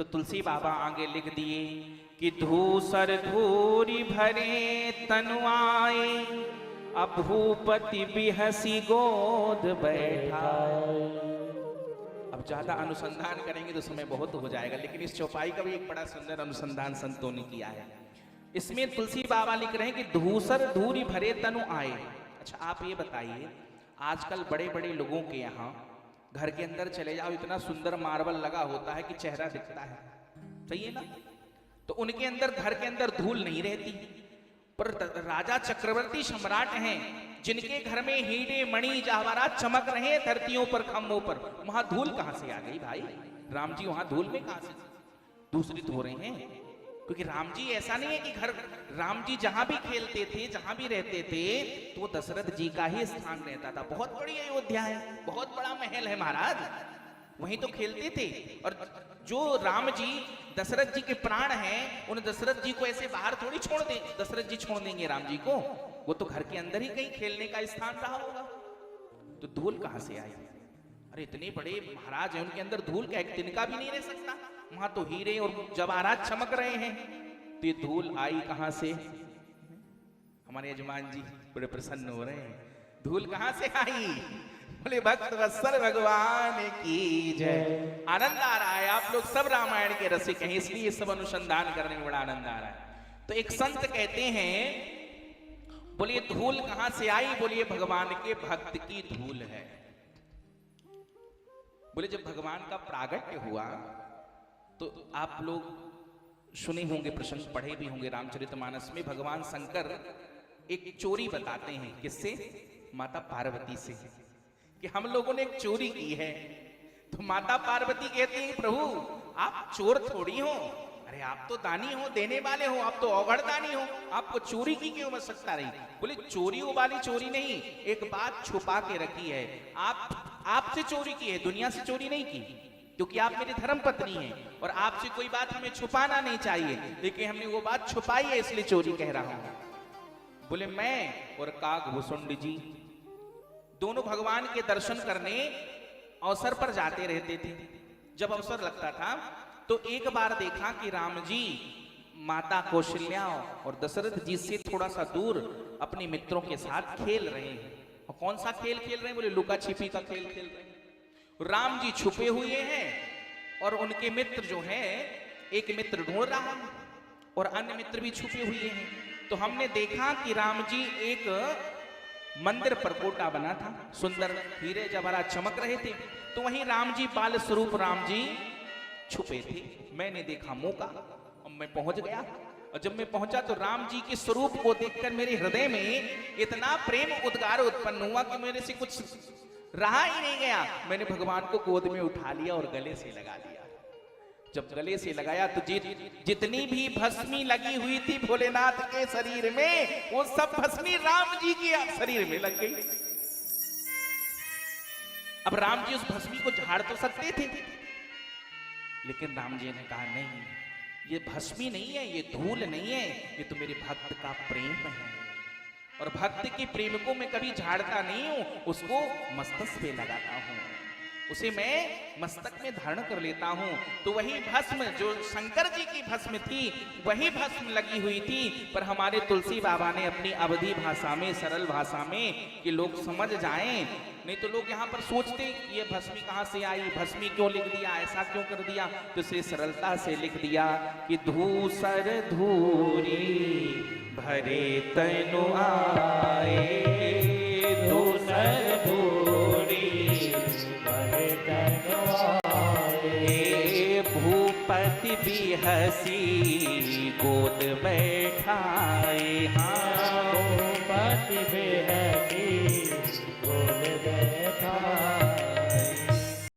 तो तुलसी बाबा आगे लिख दिए कि धूसर धूरी भरे तनु आए, अब भूपति बिहसी गोद बैठा। अब ज्यादा अनुसंधान करेंगे तो समय बहुत हो जाएगा, लेकिन इस चौपाई का भी एक बड़ा सुंदर अनुसंधान संतों ने किया है। इसमें तुलसी बाबा लिख रहे हैं कि धूसर धूरी भरे तनु आए। अच्छा आप ये बताइए, आजकल बड़े बड़े लोगों के यहाँ घर के अंदर चले जाओ, इतना सुंदर मार्बल लगा होता है कि चेहरा दिखता है, सही है ना? तो उनके अंदर घर के अंदर धूल नहीं रहती। पर राजा चक्रवर्ती सम्राट हैं जिनके घर में हीरे मणि जवाहरात चमक रहे हैं धरतियों पर, खम्भों पर, वहां धूल कहां से आ गई भाई? राम जी वहां धूल में कहां से दूसरित हो रहे हैं? क्योंकि राम जी ऐसा नहीं है कि घर, राम जी जहां भी खेलते थे, जहां भी रहते थे, तो दशरथ जी का ही स्थान रहता था। बहुत बड़ी अयोध्या है, बहुत बड़ा महल है महाराज, वहीं तो खेलते थे। और जो राम जी दशरथ जी के प्राण हैं, उन दशरथ जी को ऐसे बाहर थोड़ी छोड़ दे, दशरथ जी छोड़ देंगे राम जी को? वो तो घर के अंदर ही कहीं खेलने का स्थान रहा होगा। तो धूल कहां से आई? अरे इतने बड़े महाराज हैं, उनके अंदर धूल का एक तिनका भी नहीं रह सकता। वहां तो हीरे और जवाहरात चमक रहे हैं, तो ये धूल आई कहां से? हमारे यजमान जी बड़े प्रसन्न हो रहे हैं। धूल कहां से आई? बोले भक्त वत्सल भगवान की जय। आनंद आ रहा है, आप लोग सब रामायण के रसिक हैं, इसलिए सब अनुसंधान करने में बड़ा आनंद आ रहा है। तो एक संत कहते हैं, बोलिए धूल कहां से आई? बोलिए भगवान के भक्त की धूल है। बोले जब भगवान का प्रागट्य हुआ तो आप लोग सुने होंगे, प्रसंग पढ़े भी होंगे रामचरितमानस में। भगवान शंकर एक चोरी बताते हैं, किससे? माता पार्वती से, कि हम लोगों ने एक चोरी की है। तो माता पार्वती कहती हैं प्रभु आप चोर थोड़ी हो, अरे आप तो दानी हो, देने वाले हो, आप तो अवगढ़ दानी हो, आपको चोरी की क्यों आवश्यकता रही? बोले चोरी वाली चोरी नहीं, एक बात छुपा के रखी है। आपसे चोरी की है, दुनिया से चोरी नहीं की, क्योंकि आप मेरी धर्म पत्नी हैं और आपसे कोई बात हमें छुपाना नहीं चाहिए, लेकिन हमने वो बात छुपाई है इसलिए चोरी कह रहा हूं। बोले मैं और काकभूषुंड जी दोनों भगवान के दर्शन करने अवसर पर जाते रहते थे। जब अवसर लगता था तो एक बार देखा कि राम जी माता कौशल्या और दशरथ जी से थोड़ा सा दूर अपने मित्रों के साथ खेल रहे हैं। और कौन सा खेल खेल रहे हैं? बोले लुका छिपी का खेल खेल रहे हैं। राम जी छुपे हुए हैं और उनके मित्र जो है, एक मित्र ढूंढ रहा है और अन्य मित्र भी छुपे हुए हैं। तो हमने देखा कि राम जी एक मंदिर पर कोटा बना था, सुंदर हीरे जवाहरात चमक रहे थे, तो वहीं राम जी बाल स्वरूप राम जी छुपे थे। मैंने देखा मौका और मैं पहुंच गया। और जब मैं पहुंचा तो राम जी के स्वरूप को देखकर मेरे हृदय में इतना प्रेम उद्गार उत्पन्न हुआ कि मेरे से कुछ रहा ही नहीं गया। मैंने भगवान को गोद में उठा लिया और गले से लगा लिया। जब गले से लगाया तो जितनी भी भस्मी लगी हुई थी भोलेनाथ के शरीर में, वो सब भस्मी राम जी के शरीर में लग गई। अब राम जी उस भस्मी को झाड़ तो सकते थे, लेकिन राम जी ने कहा नहीं, ये भस्मी नहीं है, ये धूल नहीं है, ये तो मेरे भक्त का प्रेम है। और भक्त के प्रेम को मैं कभी झाड़ता नहीं हूं, उसको मस्तक पे लगाता हूं, उसे मैं मस्तक में धारण कर लेता हूं। तो वही भस्म जो शंकर जी की भस्म थी, वही भस्म लगी हुई थी। पर हमारे तुलसी बाबा ने अपनी अवधी भाषा में, सरल भाषा में, कि लोग समझ जाएं, नहीं तो लोग यहाँ पर सोचते ये भस्मी कहाँ से आई, भस्मी क्यों लिख दिया, ऐसा क्यों कर दिया। तो इसे सरलता से लिख दिया कि धूसर धूरी भरे तनु आए, धूसर धूरी भरे तनु आए, भूपति बिहसी गोद बैठाए। हाँ